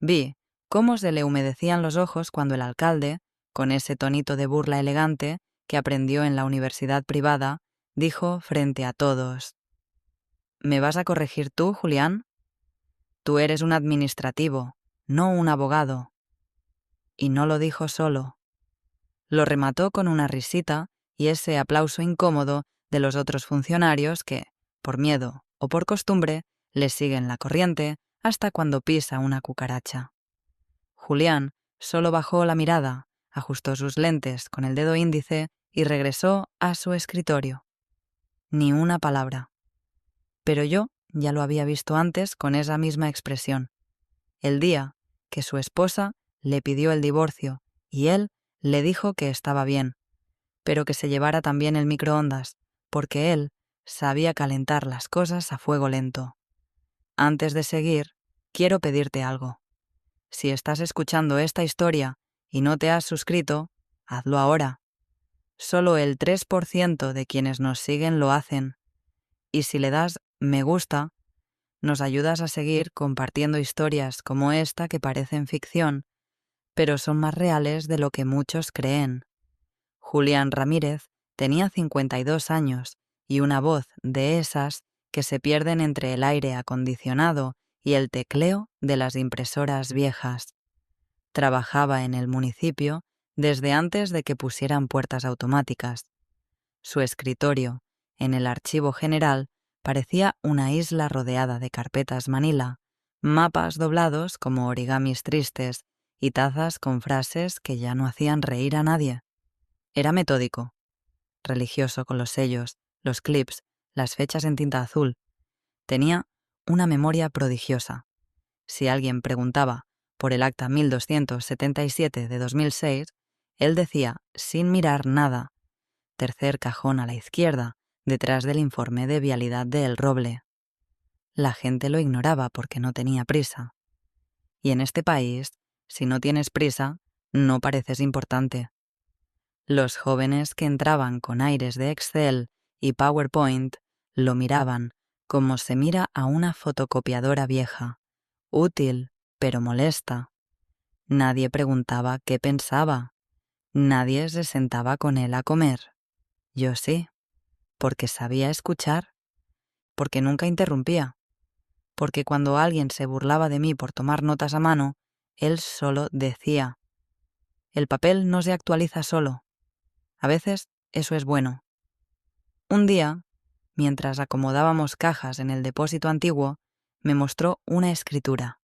Vi cómo se le humedecían los ojos cuando el alcalde, con ese tonito de burla elegante que aprendió en la universidad privada, dijo frente a todos: «¿Me vas a corregir tú, Julián? Tú eres un administrativo, no un abogado». Y no lo dijo solo. Lo remató con una risita y ese aplauso incómodo de los otros funcionarios que, por miedo o por costumbre, le siguen la corriente hasta cuando pisa una cucaracha. Julián solo bajó la mirada, ajustó sus lentes con el dedo índice y regresó a su escritorio. Ni una palabra. Pero yo ya lo había visto antes con esa misma expresión. El día que su esposa le pidió el divorcio y él le dijo que estaba bien, pero que se llevara también el microondas, porque él sabía calentar las cosas a fuego lento. Antes de seguir, quiero pedirte algo. Si estás escuchando esta historia y no te has suscrito, hazlo ahora. Solo el 3% de quienes nos siguen lo hacen. Y si le das me gusta, nos ayudas a seguir compartiendo historias como esta que parecen ficción, pero son más reales de lo que muchos creen. Julián Ramírez tenía 52 años y una voz de esas que se pierden entre el aire acondicionado y el tecleo de las impresoras viejas. Trabajaba en el municipio desde antes de que pusieran puertas automáticas. Su escritorio, en el archivo general, parecía una isla rodeada de carpetas manila, mapas doblados como origamis tristes y tazas con frases que ya no hacían reír a nadie. Era metódico, religioso con los sellos, los clips, las fechas en tinta azul. Tenía una memoria prodigiosa. Si alguien preguntaba por el acta 1277 de 2006, él decía, sin mirar nada, tercer cajón a la izquierda, detrás del informe de vialidad de El Roble. La gente lo ignoraba porque no tenía prisa. Y en este país, si no tienes prisa, no pareces importante. Los jóvenes que entraban con aires de Excel y PowerPoint lo miraban como se mira a una fotocopiadora vieja, útil, pero molesta. Nadie preguntaba qué pensaba. Nadie se sentaba con él a comer. Yo sí, porque sabía escuchar, porque nunca interrumpía, porque cuando alguien se burlaba de mí por tomar notas a mano, él solo decía: «El papel no se actualiza solo». A veces eso es bueno. Un día, mientras acomodábamos cajas en el depósito antiguo, me mostró una escritura.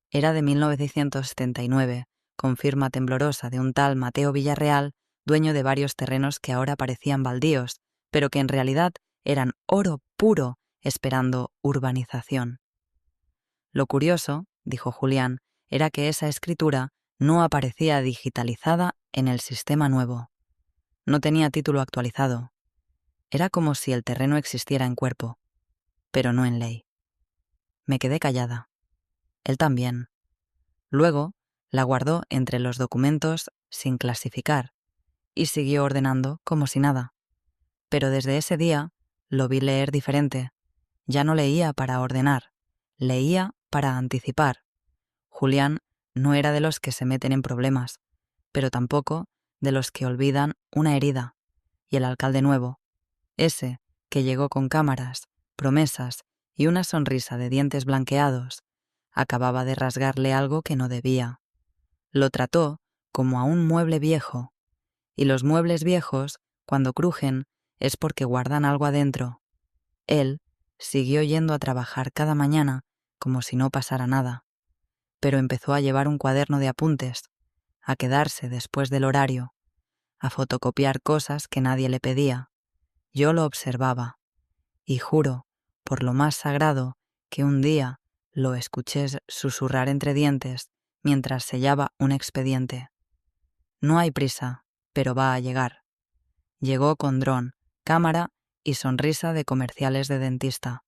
Era de 1979, con firma temblorosa de un tal Mateo Villarreal, dueño de varios terrenos que ahora parecían baldíos, pero que en realidad eran oro puro esperando urbanización. Lo curioso, dijo Julián, era que esa escritura no aparecía digitalizada en el sistema nuevo. No tenía título actualizado. Era como si el terreno existiera en cuerpo, pero no en ley. Me quedé callada. Él también. Luego la guardó entre los documentos sin clasificar y siguió ordenando como si nada. Pero desde ese día lo vi leer diferente. Ya no leía para ordenar, leía para anticipar. Julián no era de los que se meten en problemas, pero tampoco de los que olvidan una herida. Y el alcalde nuevo, ese que llegó con cámaras, promesas y una sonrisa de dientes blanqueados, acababa de rasgarle algo que no debía. Lo trató como a un mueble viejo, y los muebles viejos, cuando crujen, es porque guardan algo adentro. Él siguió yendo a trabajar cada mañana como si no pasara nada, pero empezó a llevar un cuaderno de apuntes, a quedarse después del horario, a fotocopiar cosas que nadie le pedía. Yo lo observaba, y juro, por lo más sagrado, que un día lo escuché susurrar entre dientes mientras sellaba un expediente. No hay prisa, pero va a llegar. Llegó con dron, cámara y sonrisa de comerciales de dentista.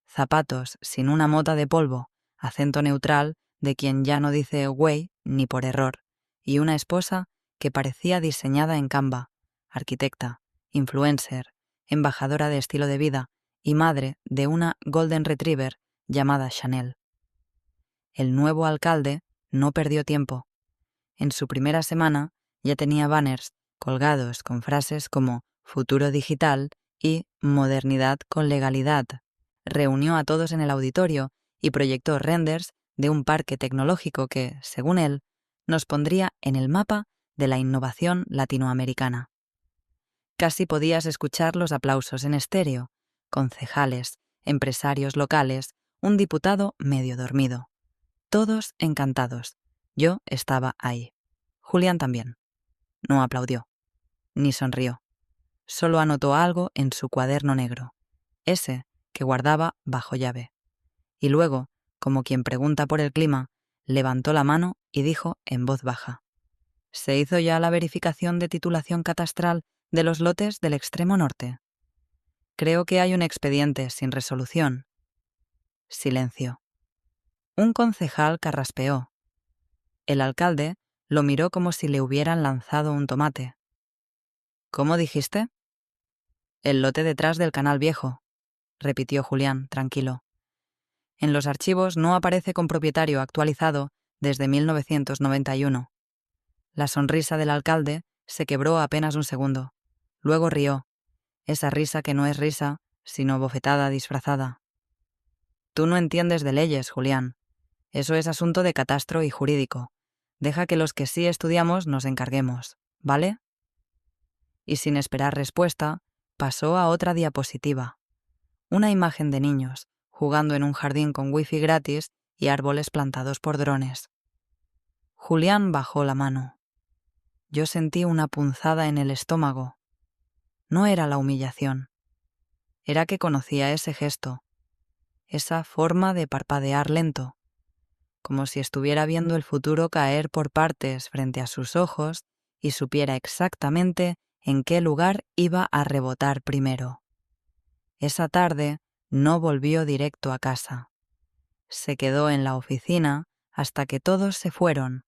Zapatos sin una mota de polvo, acento neutral de quien ya no dice güey ni por error, y una esposa que parecía diseñada en Canva, arquitecta, influencer, embajadora de estilo de vida y madre de una Golden Retriever llamada Chanel. El nuevo alcalde No perdió tiempo. En su primera semana ya tenía banners colgados con frases como futuro digital y modernidad con legalidad. Reunió a todos en el auditorio y proyectó renders de un parque tecnológico que, según él, nos pondría en el mapa de la innovación latinoamericana. Casi podías escuchar los aplausos en estéreo, concejales, empresarios locales, un diputado medio dormido. Todos encantados. Yo estaba ahí. Julián también. No aplaudió, ni sonrió. Solo anotó algo en su cuaderno negro, ese que guardaba bajo llave. Y luego, como quien pregunta por el clima, levantó la mano y dijo en voz baja: ¿Se hizo ya la verificación de titulación catastral de los lotes del extremo norte? Creo que hay un expediente sin resolución. Silencio. Un concejal carraspeó. El alcalde lo miró como si le hubieran lanzado un tomate. ¿Cómo dijiste? El lote detrás del Canal Viejo, repitió Julián, tranquilo. En los archivos no aparece con propietario actualizado desde 1991. La sonrisa del alcalde se quebró apenas un segundo. Luego rió, esa risa que no es risa, sino bofetada disfrazada. Tú no entiendes de leyes, Julián. Eso es asunto de catastro y jurídico. Deja que los que sí estudiamos nos encarguemos, ¿vale? Y sin esperar respuesta, pasó a otra diapositiva. Una imagen de niños, jugando en un jardín con wifi gratis y árboles plantados por drones. Julián bajó la mano. Yo sentí una punzada en el estómago. No era la humillación. Era que conocía ese gesto, esa forma de parpadear lento, como si estuviera viendo el futuro caer por partes frente a sus ojos y supiera exactamente en qué lugar iba a rebotar primero. Esa tarde no volvió directo a casa. Se quedó en la oficina hasta que todos se fueron.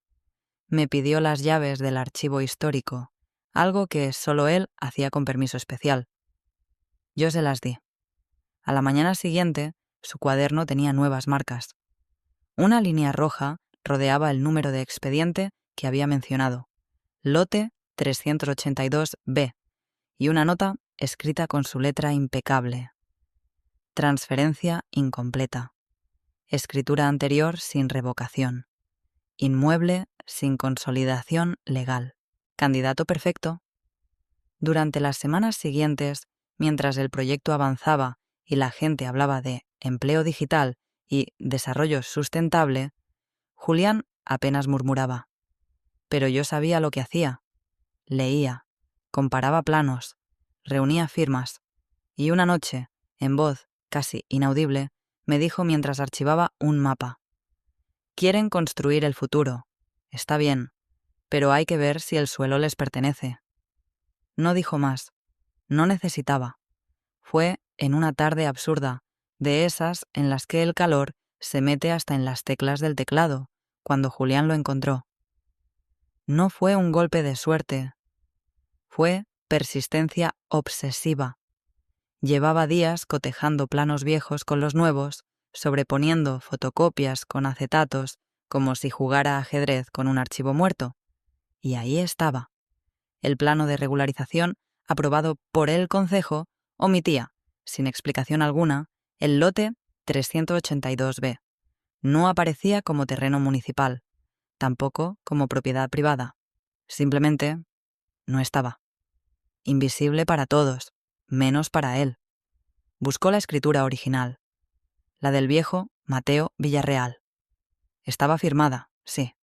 Me pidió las llaves del archivo histórico, algo que solo él hacía con permiso especial. Yo se las di. A la mañana siguiente, su cuaderno tenía nuevas marcas. Una línea roja rodeaba el número de expediente que había mencionado, lote 382B, y una nota escrita con su letra impecable. Transferencia incompleta. Escritura anterior sin revocación. Inmueble sin consolidación legal. Candidato perfecto. Durante las semanas siguientes, mientras el proyecto avanzaba y la gente hablaba de empleo digital y desarrollo sustentable, Julián apenas murmuraba. Pero yo sabía lo que hacía. Leía, comparaba planos, reunía firmas, y una noche, en voz casi inaudible, me dijo mientras archivaba un mapa. Quieren construir el futuro. Está bien, pero hay que ver si el suelo les pertenece. No dijo más. No necesitaba. Fue en una tarde absurda, de esas en las que el calor se mete hasta en las teclas del teclado, cuando Julián lo encontró. No fue un golpe de suerte. Fue persistencia obsesiva. Llevaba días cotejando planos viejos con los nuevos, sobreponiendo fotocopias con acetatos, como si jugara ajedrez con un archivo muerto. Y ahí estaba. El plano de regularización, aprobado por el concejo, omitía, sin explicación alguna, el lote 382B. No aparecía como terreno municipal, tampoco como propiedad privada. Simplemente no estaba. Invisible para todos, menos para él. Buscó la escritura original, la del viejo Mateo Villarreal. Estaba firmada, sí,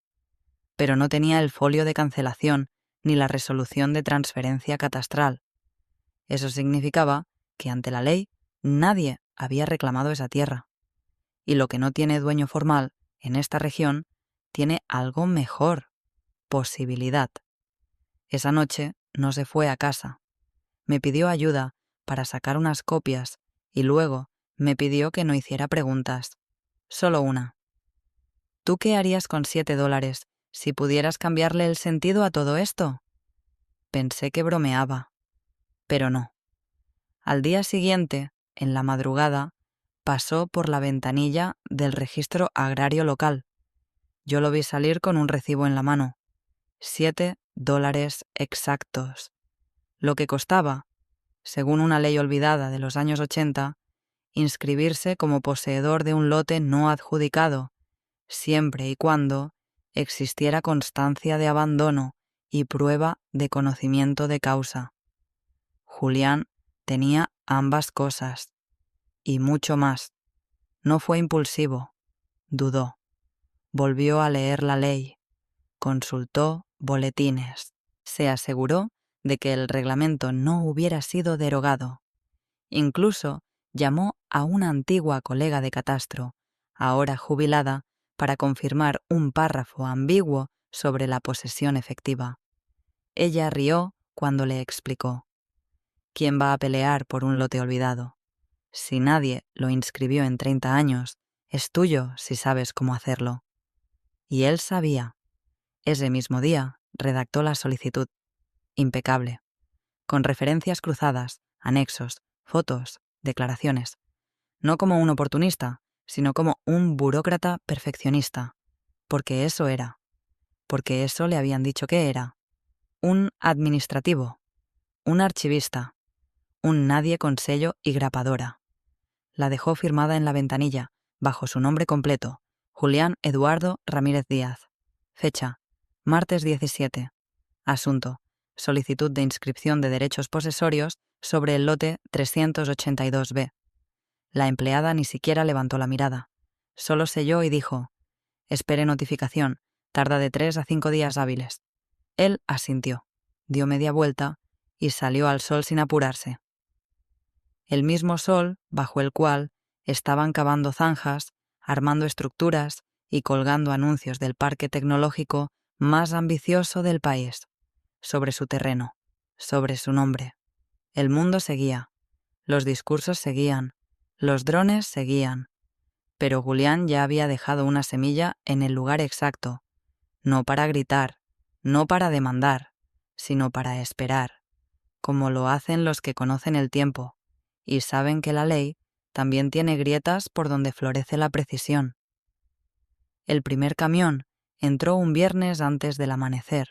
pero no tenía el folio de cancelación ni la resolución de transferencia catastral. Eso significaba que ante la ley nadie había reclamado esa tierra. Y lo que no tiene dueño formal en esta región tiene algo mejor: posibilidad. Esa noche no se fue a casa. Me pidió ayuda para sacar unas copias y luego me pidió que no hiciera preguntas. Solo una. ¿Tú qué harías con $7 si pudieras cambiarle el sentido a todo esto? Pensé que bromeaba, pero no. Al día siguiente, en la madrugada, pasó por la ventanilla del registro agrario local. Yo lo vi salir con un recibo en la mano. $7 exactos. Lo que costaba, según una ley olvidada de los años 80, inscribirse como poseedor de un lote no adjudicado, siempre y cuando existiera constancia de abandono y prueba de conocimiento de causa. Julián tenía ambas cosas, y mucho más. No fue impulsivo, dudó, volvió a leer la ley, consultó boletines, se aseguró de que el reglamento no hubiera sido derogado. Incluso llamó a una antigua colega de catastro, ahora jubilada, para confirmar un párrafo ambiguo sobre la posesión efectiva. Ella rió cuando le explicó: ¿quién va a pelear por un lote olvidado? Si nadie lo inscribió en 30 años, es tuyo si sabes cómo hacerlo. Y él sabía. Ese mismo día redactó la solicitud. Impecable. Con referencias cruzadas, anexos, fotos, declaraciones. No como un oportunista, sino como un burócrata perfeccionista. Porque eso era. Porque eso le habían dicho que era. Un administrativo. Un archivista. Un nadie con sello y grapadora. La dejó firmada en la ventanilla, bajo su nombre completo, Julián Eduardo Ramírez Díaz. Fecha: martes 17. Asunto: solicitud de inscripción de derechos posesorios sobre el lote 382B. La empleada ni siquiera levantó la mirada. Solo selló y dijo: espere notificación, tarda de 3 a 5 días hábiles. Él asintió, dio media vuelta y salió al sol sin apurarse. El mismo sol bajo el cual estaban cavando zanjas, armando estructuras y colgando anuncios del parque tecnológico más ambicioso del país, sobre su terreno, sobre su nombre. El mundo seguía, los discursos seguían, los drones seguían, pero Julián ya había dejado una semilla en el lugar exacto, no para gritar, no para demandar, sino para esperar, como lo hacen los que conocen el tiempo y saben que la ley también tiene grietas por donde florece la precisión. El primer camión entró un viernes antes del amanecer.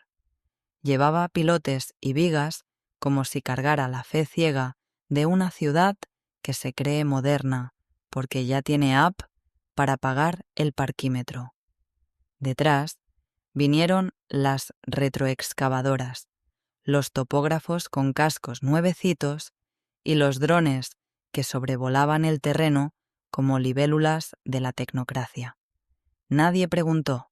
Llevaba pilotes y vigas como si cargara la fe ciega de una ciudad que se cree moderna porque ya tiene app para pagar el parquímetro. Detrás vinieron las retroexcavadoras, los topógrafos con cascos nuevecitos y los drones que sobrevolaban el terreno como libélulas de la tecnocracia. Nadie preguntó,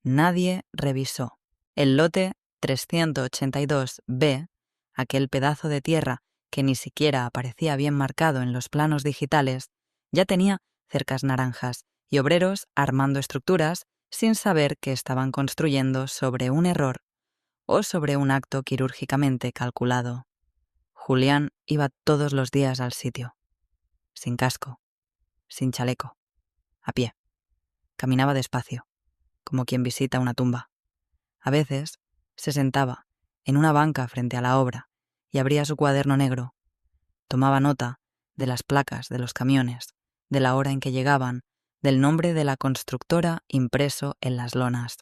nadie revisó. El lote 382B, aquel pedazo de tierra que ni siquiera aparecía bien marcado en los planos digitales, ya tenía cercas naranjas y obreros armando estructuras sin saber que estaban construyendo sobre un error o sobre un acto quirúrgicamente calculado. Julián iba todos los días al sitio, sin casco, sin chaleco, a pie. Caminaba despacio, como quien visita una tumba. A veces se sentaba en una banca frente a la obra y abría su cuaderno negro. Tomaba nota de las placas de los camiones, de la hora en que llegaban, del nombre de la constructora impreso en las lonas.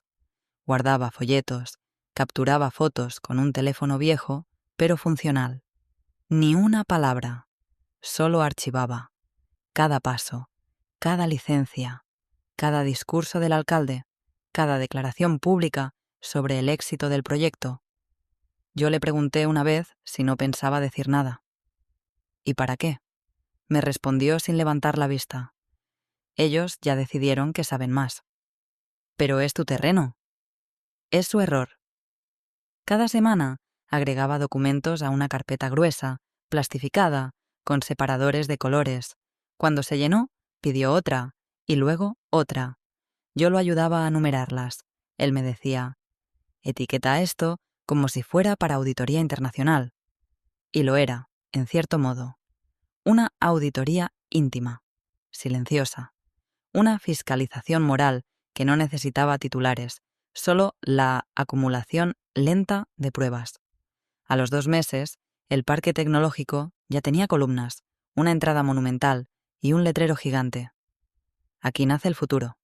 Guardaba folletos, capturaba fotos con un teléfono viejo, pero funcional. Ni una palabra, solo archivaba. Cada paso, cada licencia, cada discurso del alcalde, cada declaración pública sobre el éxito del proyecto. Yo le pregunté una vez si no pensaba decir nada. ¿Y para qué? Me respondió sin levantar la vista. Ellos ya decidieron que saben más. Pero es tu terreno. Es su error. Cada semana agregaba documentos a una carpeta gruesa, plastificada, con separadores de colores. Cuando se llenó, pidió otra, y luego otra. Yo lo ayudaba a numerarlas. Él me decía: etiqueta esto como si fuera para auditoría internacional. Y lo era, en cierto modo. Una auditoría íntima, silenciosa. Una fiscalización moral que no necesitaba titulares, solo la acumulación lenta de pruebas. A los 2 meses, el parque tecnológico ya tenía columnas, una entrada monumental y un letrero gigante. Aquí nace el futuro.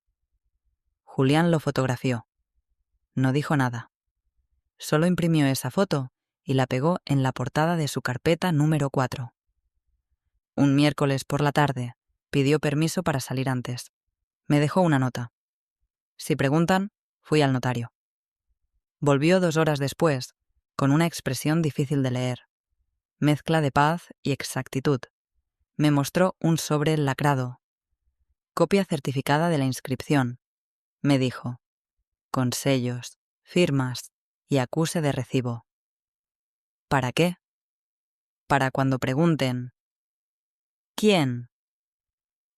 Julián lo fotografió. No dijo nada. Solo imprimió esa foto y la pegó en la portada de su carpeta número 4. Un miércoles por la tarde pidió permiso para salir antes. Me dejó una nota. Si preguntan, fui al notario. Volvió 2 horas después, con una expresión difícil de leer. Mezcla de paz y exactitud. Me mostró un sobre lacrado. Copia certificada de la inscripción. Me dijo, con sellos, firmas y acuse de recibo. ¿Para qué? Para cuando pregunten, ¿quién?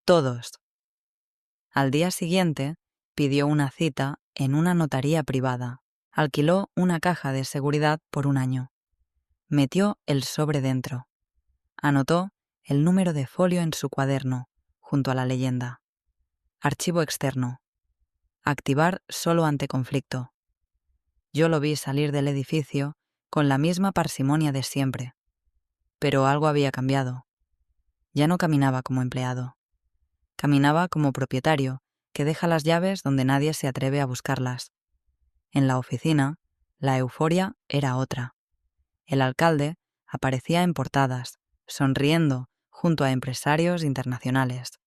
Todos. Al día siguiente, pidió una cita en una notaría privada. Alquiló una caja de seguridad por 1 año. Metió el sobre dentro. Anotó el número de folio en su cuaderno, junto a la leyenda. Archivo externo. Activar solo ante conflicto. Yo lo vi salir del edificio con la misma parsimonia de siempre. Pero algo había cambiado. Ya no caminaba como empleado. Caminaba como propietario, que deja las llaves donde nadie se atreve a buscarlas. En la oficina, la euforia era otra. El alcalde aparecía en portadas, sonriendo junto a empresarios internacionales.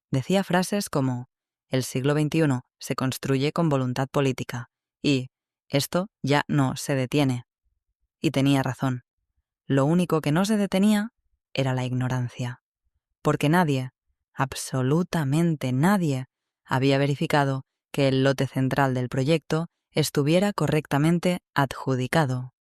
Decía frases como «El siglo XXI se construye con voluntad política» y «Esto ya no se detiene». Y tenía razón. Lo único que no se detenía era la ignorancia. Porque nadie, absolutamente nadie, había verificado que el lote central del proyecto estuviera correctamente adjudicado.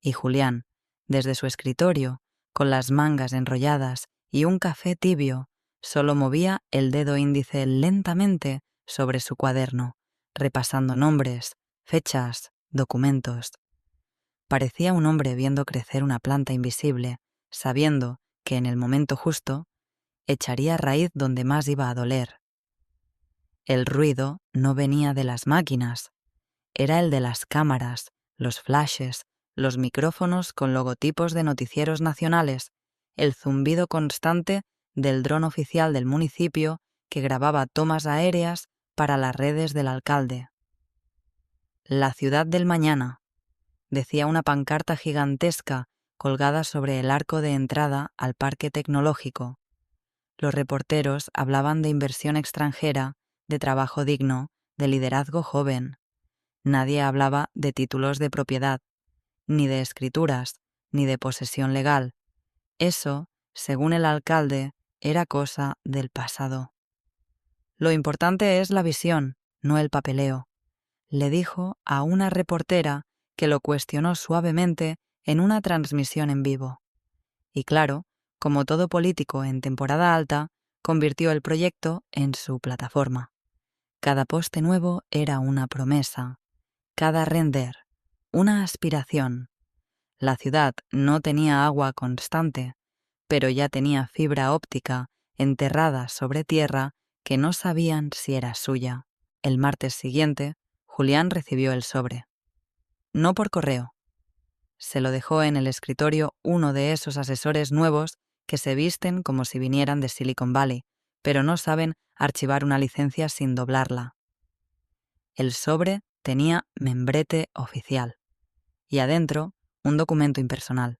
Y Julián, desde su escritorio, con las mangas enrolladas y un café tibio, solo movía el dedo índice lentamente sobre su cuaderno, repasando nombres, fechas, documentos. Parecía un hombre viendo crecer una planta invisible, sabiendo que en el momento justo echaría raíz donde más iba a doler. El ruido no venía de las máquinas, era el de las cámaras, los flashes, los micrófonos con logotipos de noticieros nacionales, el zumbido constante del dron oficial del municipio que grababa tomas aéreas para las redes del alcalde. La ciudad del mañana, decía una pancarta gigantesca colgada sobre el arco de entrada al parque tecnológico. Los reporteros hablaban de inversión extranjera, de trabajo digno, de liderazgo joven. Nadie hablaba de títulos de propiedad, ni de escrituras, ni de posesión legal. Eso, según el alcalde, era cosa del pasado. Lo importante es la visión, no el papeleo, le dijo a una reportera que lo cuestionó suavemente en una transmisión en vivo. Y claro, como todo político en temporada alta, convirtió el proyecto en su plataforma. Cada poste nuevo era una promesa, cada render, una aspiración. La ciudad no tenía agua constante, pero ya tenía fibra óptica enterrada sobre tierra que no sabían si era suya. El martes siguiente, Julián recibió el sobre. No por correo. Se lo dejó en el escritorio uno de esos asesores nuevos que se visten como si vinieran de Silicon Valley, pero no saben archivar una licencia sin doblarla. El sobre tenía membrete oficial y adentro un documento impersonal.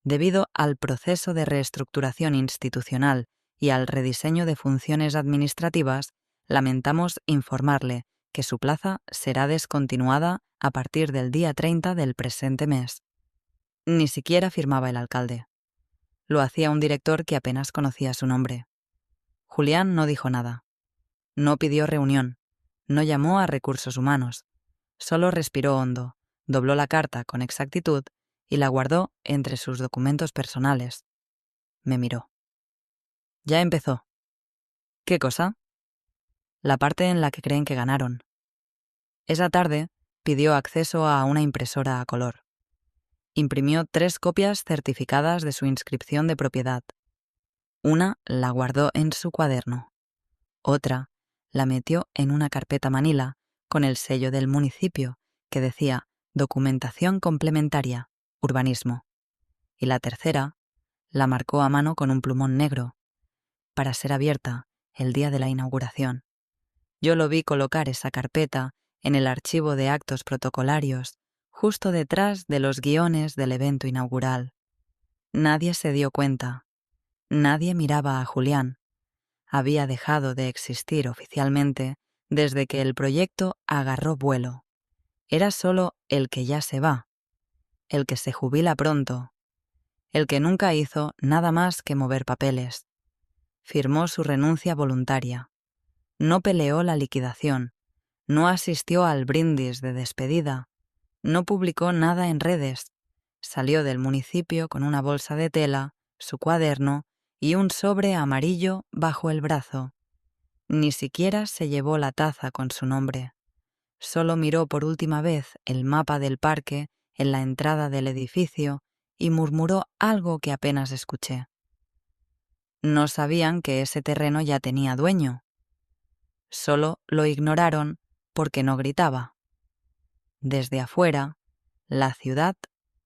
Debido al proceso de reestructuración institucional y al rediseño de funciones administrativas, lamentamos informarle que su plaza será descontinuada a partir del día 30 del presente mes. Ni siquiera firmaba el alcalde. Lo hacía un director que apenas conocía su nombre. Julián no dijo nada. No pidió reunión. No llamó a recursos humanos. Solo respiró hondo, dobló la carta con exactitud y la guardó entre sus documentos personales. Me miró. Ya empezó. ¿Qué cosa? La parte en la que creen que ganaron. Esa tarde pidió acceso a una impresora a color. Imprimió 3 copias certificadas de su inscripción de propiedad. Una la guardó en su cuaderno. Otra la metió en una carpeta manila con el sello del municipio que decía Documentación complementaria, urbanismo. Y la tercera la marcó a mano con un plumón negro para ser abierta el día de la inauguración. Yo lo vi colocar esa carpeta en el archivo de actos protocolarios, justo detrás de los guiones del evento inaugural. Nadie se dio cuenta. Nadie miraba a Julián. Había dejado de existir oficialmente desde que el proyecto agarró vuelo. Era solo el que ya se va, el que se jubila pronto, el que nunca hizo nada más que mover papeles. Firmó su renuncia voluntaria. No peleó la liquidación. No asistió al brindis de despedida. No publicó nada en redes. Salió del municipio con una bolsa de tela, su cuaderno y un sobre amarillo bajo el brazo. Ni siquiera se llevó la taza con su nombre. Solo miró por última vez el mapa del parque en la entrada del edificio y murmuró algo que apenas escuché. No sabían que ese terreno ya tenía dueño. Solo lo ignoraron porque no gritaba. Desde afuera, la ciudad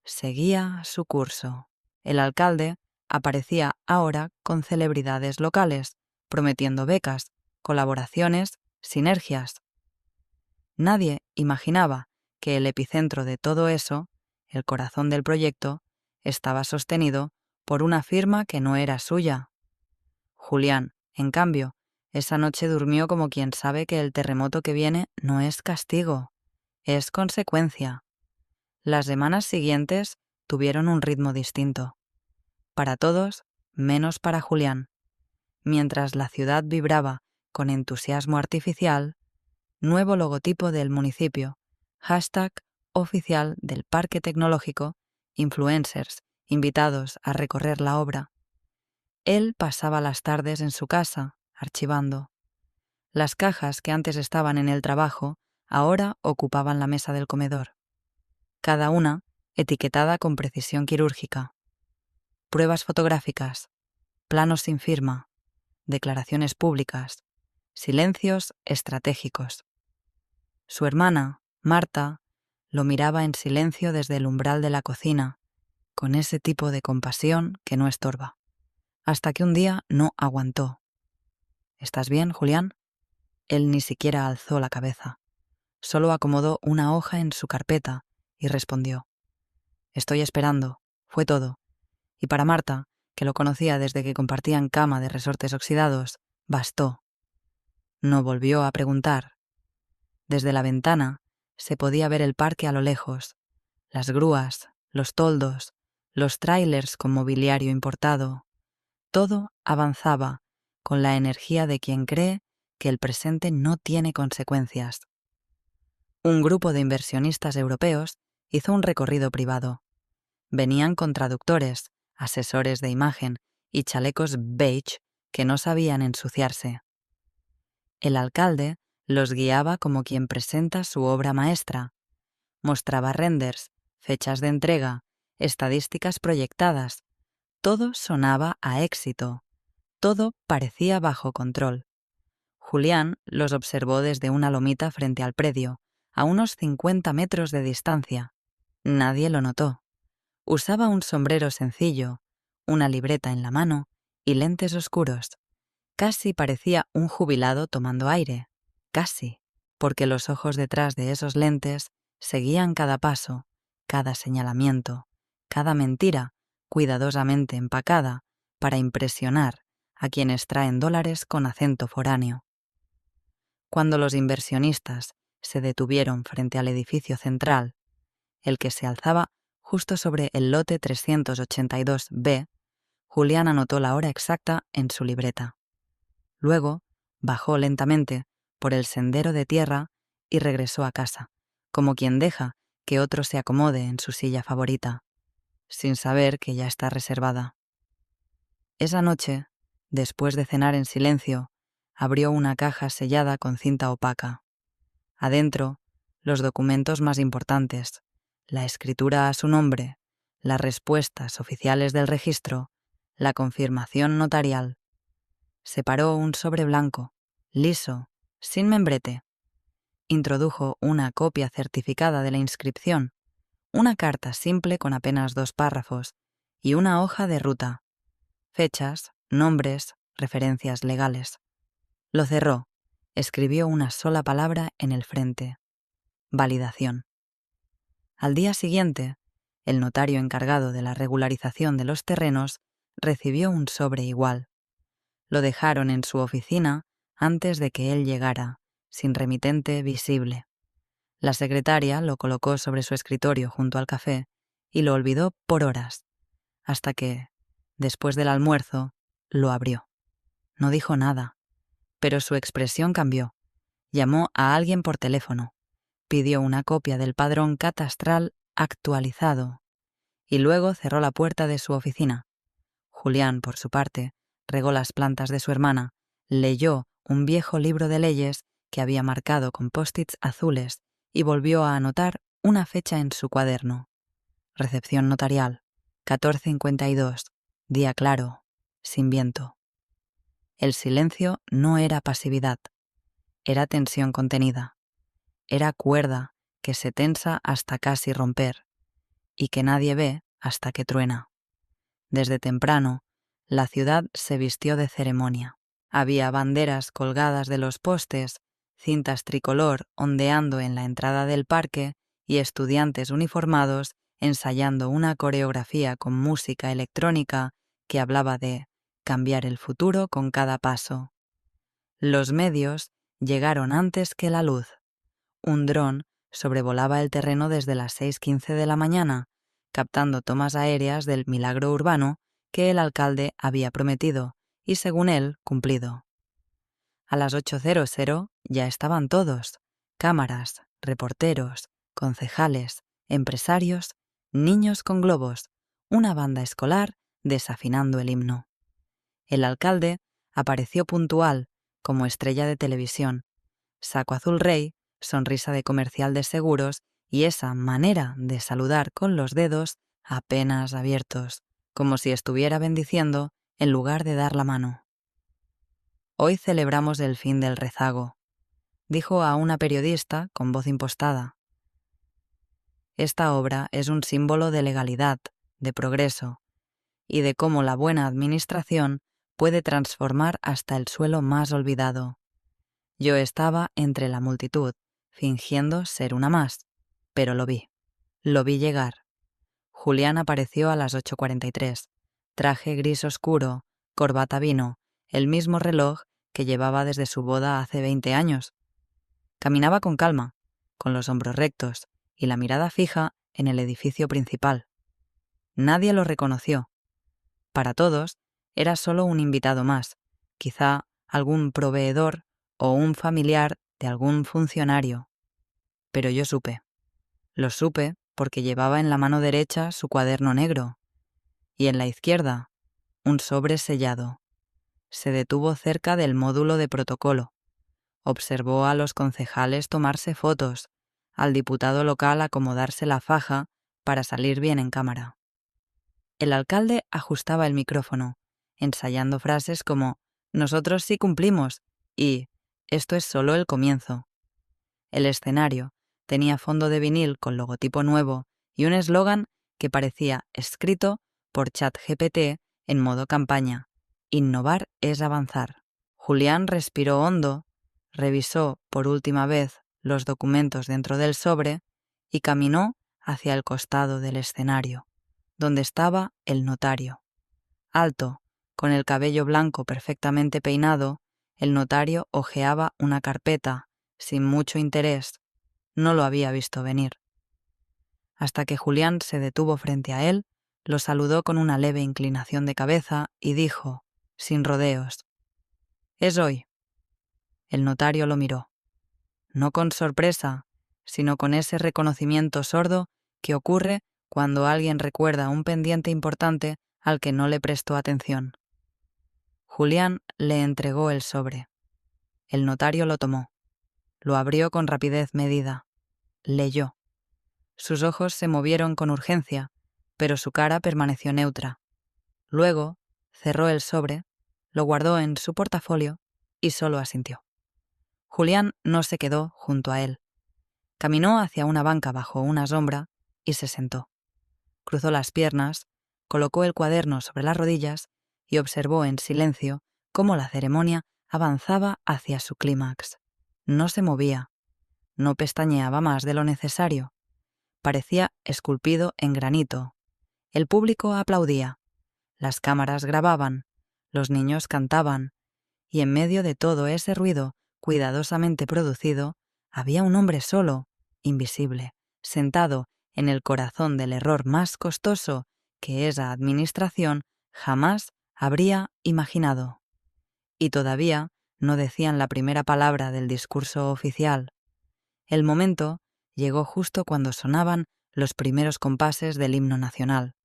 seguía su curso. El alcalde aparecía ahora con celebridades locales, prometiendo becas, colaboraciones, sinergias. Nadie imaginaba que el epicentro de todo eso, el corazón del proyecto, estaba sostenido por una firma que no era suya. Julián, en cambio, esa noche durmió como quien sabe que el terremoto que viene no es castigo, es consecuencia. Las semanas siguientes tuvieron un ritmo distinto. Para todos, menos para Julián. Mientras la ciudad vibraba con entusiasmo artificial, nuevo logotipo del municipio, hashtag oficial del Parque Tecnológico, influencers invitados a recorrer la obra. Él pasaba las tardes en su casa, archivando. Las cajas que antes estaban en el trabajo, ahora ocupaban la mesa del comedor. Cada una etiquetada con precisión quirúrgica. Pruebas fotográficas, planos sin firma, declaraciones públicas, silencios estratégicos. Su hermana, Marta, lo miraba en silencio desde el umbral de la cocina, con ese tipo de compasión que no estorba. Hasta que un día no aguantó. ¿Estás bien, Julián? Él ni siquiera alzó la cabeza. Solo acomodó una hoja en su carpeta y respondió. Estoy esperando, fue todo. Y para Marta, que lo conocía desde que compartían cama de resortes oxidados, bastó. No volvió a preguntar. Desde la ventana se podía ver el parque a lo lejos, las grúas, los toldos, los tráilers con mobiliario importado. Todo avanzaba con la energía de quien cree que el presente no tiene consecuencias. Un grupo de inversionistas europeos hizo un recorrido privado. Venían con traductores, asesores de imagen y chalecos beige que no sabían ensuciarse. El alcalde los guiaba como quien presenta su obra maestra. Mostraba renders, fechas de entrega, estadísticas proyectadas. Todo sonaba a éxito. Todo parecía bajo control. Julián los observó desde una lomita frente al predio, a unos 50 metros de distancia. Nadie lo notó. Usaba un sombrero sencillo, una libreta en la mano y lentes oscuros. Casi parecía un jubilado tomando aire. Casi, porque los ojos detrás de esos lentes seguían cada paso, cada señalamiento, cada mentira cuidadosamente empacada para impresionar a quienes traen dólares con acento foráneo. Cuando los inversionistas se detuvieron frente al edificio central, el que se alzaba justo sobre el lote 382B, Julián anotó la hora exacta en su libreta. Luego bajó lentamente por el sendero de tierra y regresó a casa, como quien deja que otro se acomode en su silla favorita, sin saber que ya está reservada. Esa noche, después de cenar en silencio, abrió una caja sellada con cinta opaca. Adentro, los documentos más importantes, la escritura a su nombre, las respuestas oficiales del registro, la confirmación notarial. Separó un sobre blanco, liso, sin membrete. Introdujo una copia certificada de la inscripción, una carta simple con apenas 2 párrafos y una hoja de ruta. Fechas, nombres, referencias legales. Lo cerró Escribió una sola palabra en el frente: validación. Al día siguiente, el notario encargado de la regularización de los terrenos recibió un sobre igual. Lo dejaron en su oficina antes de que él llegara, sin remitente visible. La secretaria lo colocó sobre su escritorio junto al café y lo olvidó por horas, hasta que, después del almuerzo, lo abrió. No dijo nada, pero su expresión cambió. Llamó a alguien por teléfono, pidió una copia del padrón catastral actualizado y luego cerró la puerta de su oficina. Julián, por su parte, regó las plantas de su hermana, leyó un viejo libro de leyes que había marcado con post-its azules y volvió a anotar una fecha en su cuaderno. Recepción notarial, 14:52, día claro, sin viento. El silencio no era pasividad, era tensión contenida, era cuerda que se tensa hasta casi romper y que nadie ve hasta que truena. Desde temprano, la ciudad se vistió de ceremonia. Había banderas colgadas de los postes, cintas tricolor ondeando en la entrada del parque y estudiantes uniformados ensayando una coreografía con música electrónica que hablaba de cambiar el futuro con cada paso. Los medios llegaron antes que la luz. Un dron sobrevolaba el terreno desde las 6:15 de la mañana, captando tomas aéreas del milagro urbano que el alcalde había prometido y, según él, cumplido. A las 8:00 ya estaban todos: cámaras, reporteros, concejales, empresarios, niños con globos, una banda escolar desafinando el himno. El alcalde apareció puntual, como estrella de televisión, saco azul rey, sonrisa de comercial de seguros y esa manera de saludar con los dedos apenas abiertos, como si estuviera bendiciendo en lugar de dar la mano. «Hoy celebramos el fin del rezago», dijo a una periodista con voz impostada. «Esta obra es un símbolo de legalidad, de progreso y de cómo la buena administración puede transformar hasta el suelo más olvidado. Yo estaba entre la multitud, fingiendo ser una más, pero lo vi llegar. Julián apareció a las 8:43, traje gris oscuro, corbata vino, el mismo reloj que llevaba desde su boda hace 20 años. Caminaba con calma, con los hombros rectos y la mirada fija en el edificio principal. Nadie lo reconoció. Para todos, era solo un invitado más, quizá algún proveedor o un familiar de algún funcionario. Pero yo supe. Lo supe porque llevaba en la mano derecha su cuaderno negro y en la izquierda un sobre sellado. Se detuvo cerca del módulo de protocolo. Observó a los concejales tomarse fotos, al diputado local acomodarse la faja para salir bien en cámara. El alcalde ajustaba el micrófono, ensayando frases como «Nosotros sí cumplimos» y «Esto es solo el comienzo». El escenario tenía fondo de vinil con logotipo nuevo y un eslogan que parecía escrito por ChatGPT en modo campaña: «Innovar es avanzar». Julián respiró hondo, revisó por última vez los documentos dentro del sobre y caminó hacia el costado del escenario, donde estaba el notario. Alto, con el cabello blanco perfectamente peinado, el notario hojeaba una carpeta, sin mucho interés. No lo había visto venir. Hasta que Julián se detuvo frente a él, lo saludó con una leve inclinación de cabeza y dijo, sin rodeos: «Es hoy». El notario lo miró, no con sorpresa, sino con ese reconocimiento sordo que ocurre cuando alguien recuerda un pendiente importante al que no le prestó atención. Julián le entregó el sobre. El notario lo tomó. Lo abrió con rapidez medida. Leyó. Sus ojos se movieron con urgencia, pero su cara permaneció neutra. Luego cerró el sobre, lo guardó en su portafolio y solo asintió. Julián no se quedó junto a él. Caminó hacia una banca bajo una sombra y se sentó. Cruzó las piernas, colocó el cuaderno sobre las rodillas y observó en silencio cómo la ceremonia avanzaba hacia su clímax. No se movía, no pestañeaba más de lo necesario. Parecía esculpido en granito. El público aplaudía, las cámaras grababan, los niños cantaban, y en medio de todo ese ruido cuidadosamente producido, había un hombre solo, invisible, sentado en el corazón del error más costoso que esa administración jamás habría imaginado. Y todavía no decían la primera palabra del discurso oficial. El momento llegó justo cuando sonaban los primeros compases del himno nacional.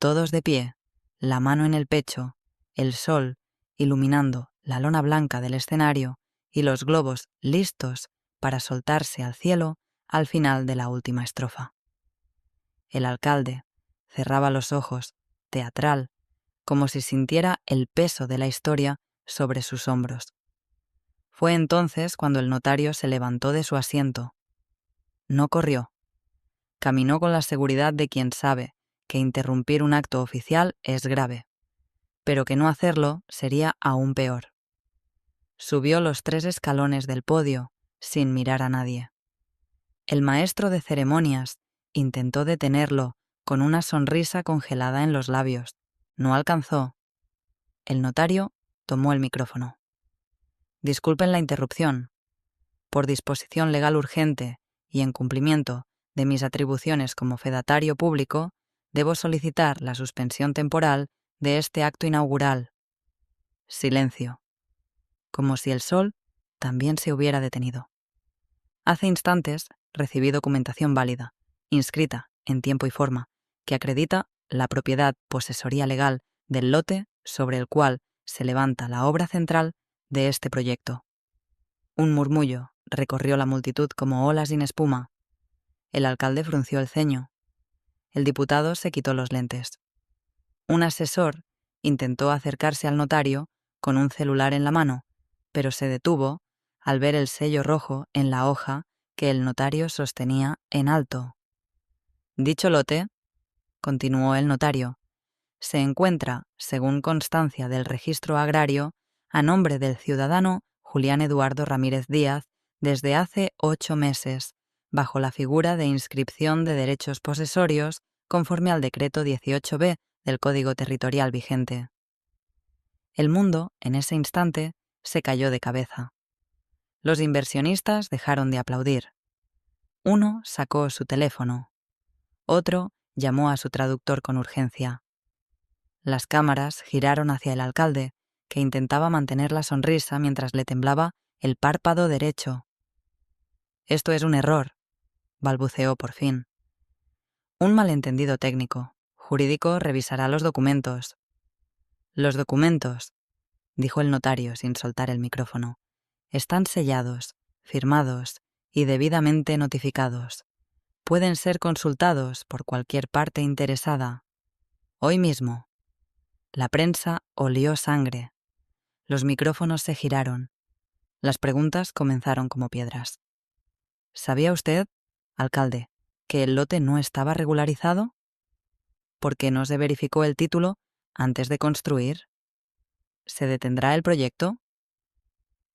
Todos de pie, la mano en el pecho, el sol iluminando la lona blanca del escenario y los globos listos para soltarse al cielo al final de la última estrofa. El alcalde cerraba los ojos, teatral, como si sintiera el peso de la historia sobre sus hombros. Fue entonces cuando el notario se levantó de su asiento. No corrió. Caminó con la seguridad de quien sabe que interrumpir un acto oficial es grave, pero que no hacerlo sería aún peor. Subió los 3 escalones del podio sin mirar a nadie. El maestro de ceremonias intentó detenerlo con una sonrisa congelada en los labios. No alcanzó. El notario tomó el micrófono. Disculpen la interrupción. Por disposición legal urgente y en cumplimiento de mis atribuciones como fedatario público, debo solicitar la suspensión temporal de este acto inaugural. Silencio. Como si el sol también se hubiera detenido. Hace instantes recibí documentación válida, inscrita en tiempo y forma, que acredita la propiedad posesoría legal del lote sobre el cual se levanta la obra central de este proyecto. Un murmullo recorrió la multitud como olas sin espuma. El alcalde frunció el ceño. El diputado se quitó los lentes. Un asesor intentó acercarse al notario con un celular en la mano, pero se detuvo al ver el sello rojo en la hoja que el notario sostenía en alto. Dicho lote, continuó el notario, se encuentra, según constancia del registro agrario, a nombre del ciudadano Julián Eduardo Ramírez Díaz desde hace 8 meses, bajo la figura de inscripción de derechos posesorios conforme al decreto 18b del Código Territorial vigente. El mundo, en ese instante, se cayó de cabeza. Los inversionistas dejaron de aplaudir. Uno sacó su teléfono. Otro llamó a su traductor con urgencia. Las cámaras giraron hacia el alcalde, que intentaba mantener la sonrisa mientras le temblaba el párpado derecho. «Esto es un error», balbuceó por fin. «Un malentendido técnico. Jurídico revisará los documentos». «Los documentos», dijo el notario sin soltar el micrófono, «están sellados, firmados y debidamente notificados. Pueden ser consultados por cualquier parte interesada. Hoy mismo». La prensa olió sangre. Los micrófonos se giraron. Las preguntas comenzaron como piedras. ¿Sabía usted, alcalde, que el lote no estaba regularizado? ¿Por qué no se verificó el título antes de construir? ¿Se detendrá el proyecto?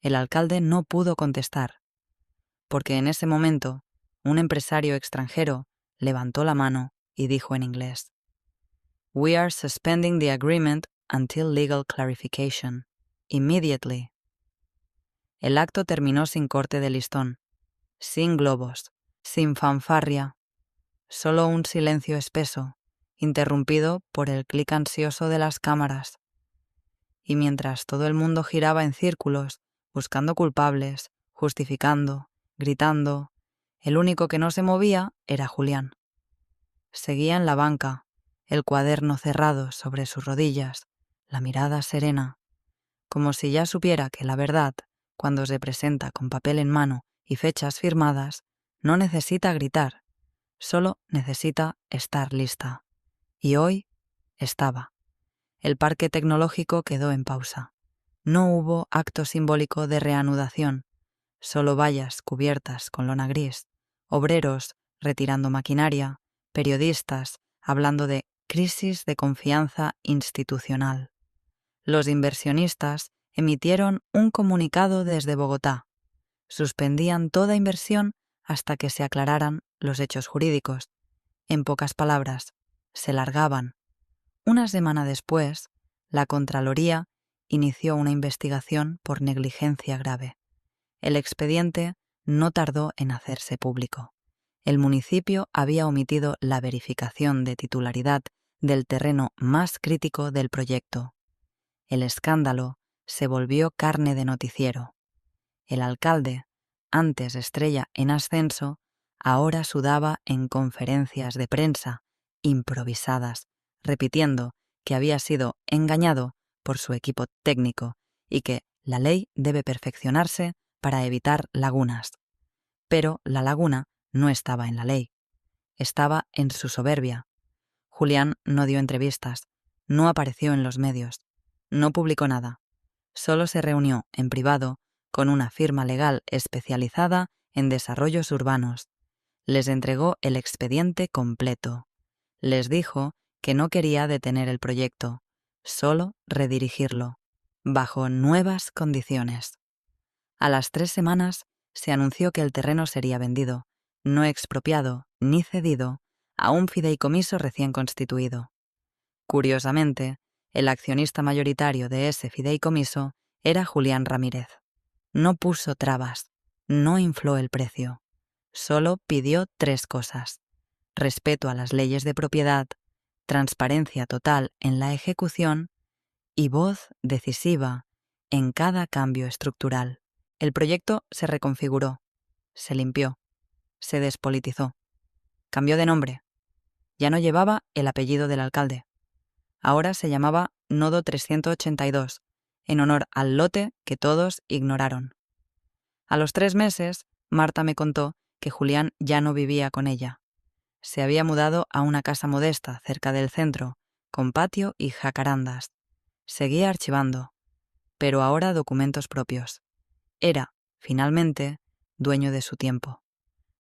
El alcalde no pudo contestar, porque en ese momento un empresario extranjero levantó la mano y dijo en inglés: «We are suspending the agreement until legal clarification. Immediately». El acto terminó sin corte de listón, sin globos, sin fanfarria, solo un silencio espeso, interrumpido por el clic ansioso de las cámaras. Y mientras todo el mundo giraba en círculos, buscando culpables, justificando, gritando, el único que no se movía era Julián. Seguía en la banca, el cuaderno cerrado sobre sus rodillas, la mirada serena, como si ya supiera que la verdad, cuando se presenta con papel en mano y fechas firmadas, no necesita gritar, solo necesita estar lista. Y hoy estaba. El parque tecnológico quedó en pausa. No hubo acto simbólico de reanudación, solo vallas cubiertas con lona gris, obreros retirando maquinaria, periodistas hablando de crisis de confianza institucional. Los inversionistas emitieron un comunicado desde Bogotá. Suspendían toda inversión hasta que se aclararan los hechos jurídicos. En pocas palabras, se largaban. Una semana después, la Contraloría inició una investigación por negligencia grave. El expediente no tardó en hacerse público. El municipio había omitido la verificación de titularidad del terreno más crítico del proyecto. El escándalo se volvió carne de noticiero. El alcalde, antes estrella en ascenso, ahora sudaba en conferencias de prensa improvisadas, repitiendo que había sido engañado por su equipo técnico y que la ley debe perfeccionarse para evitar lagunas. Pero la laguna no estaba en la ley, estaba en su soberbia. Julián no dio entrevistas, no apareció en los medios, no publicó nada. Solo se reunió en privado con una firma legal especializada en desarrollos urbanos. Les entregó el expediente completo. Les dijo que no quería detener el proyecto, solo redirigirlo, bajo nuevas condiciones. A las 3 semanas se anunció que el terreno sería vendido, no expropiado ni cedido, a un fideicomiso recién constituido. Curiosamente, el accionista mayoritario de ese fideicomiso era Julián Ramírez. No puso trabas, no infló el precio. Solo pidió 3 cosas: respeto a las leyes de propiedad, transparencia total en la ejecución y voz decisiva en cada cambio estructural. El proyecto se reconfiguró, se limpió, se despolitizó, cambió de nombre. Ya no llevaba el apellido del alcalde. Ahora se llamaba Nodo 382, en honor al lote que todos ignoraron. A los 3 meses, Marta me contó que Julián ya no vivía con ella. Se había mudado a una casa modesta cerca del centro, con patio y jacarandas. Seguía archivando, pero ahora documentos propios. Era, finalmente, dueño de su tiempo.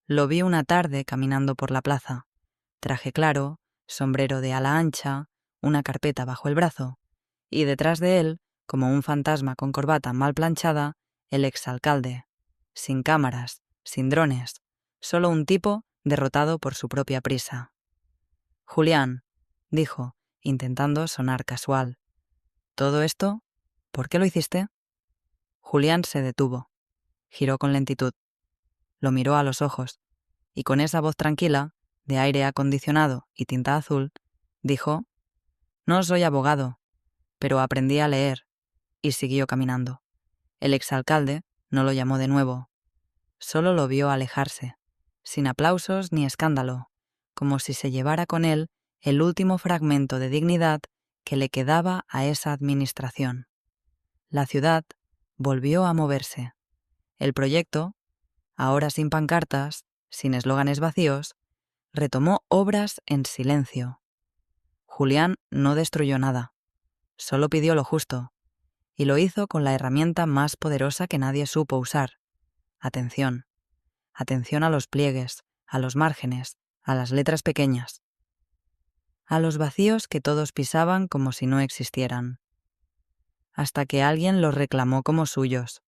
Lo vi una tarde caminando por la plaza. Traje claro, sombrero de ala ancha, una carpeta bajo el brazo, y detrás de él, como un fantasma con corbata mal planchada, el exalcalde, sin cámaras, sin drones, solo un tipo derrotado por su propia prisa. «Julián», dijo, intentando sonar casual, «¿todo esto? ¿Por qué lo hiciste?» Julián se detuvo, giró con lentitud, lo miró a los ojos, y con esa voz tranquila, de aire acondicionado y tinta azul, dijo: «No soy abogado, pero aprendí a leer», y siguió caminando. El exalcalde no lo llamó de nuevo. Solo lo vio alejarse, sin aplausos ni escándalo, como si se llevara con él el último fragmento de dignidad que le quedaba a esa administración. La ciudad volvió a moverse. El proyecto, ahora sin pancartas, sin eslóganes vacíos, retomó obras en silencio. Julián no destruyó nada, solo pidió lo justo, y lo hizo con la herramienta más poderosa que nadie supo usar: atención. Atención a los pliegues, a los márgenes, a las letras pequeñas, a los vacíos que todos pisaban como si no existieran, hasta que alguien los reclamó como suyos.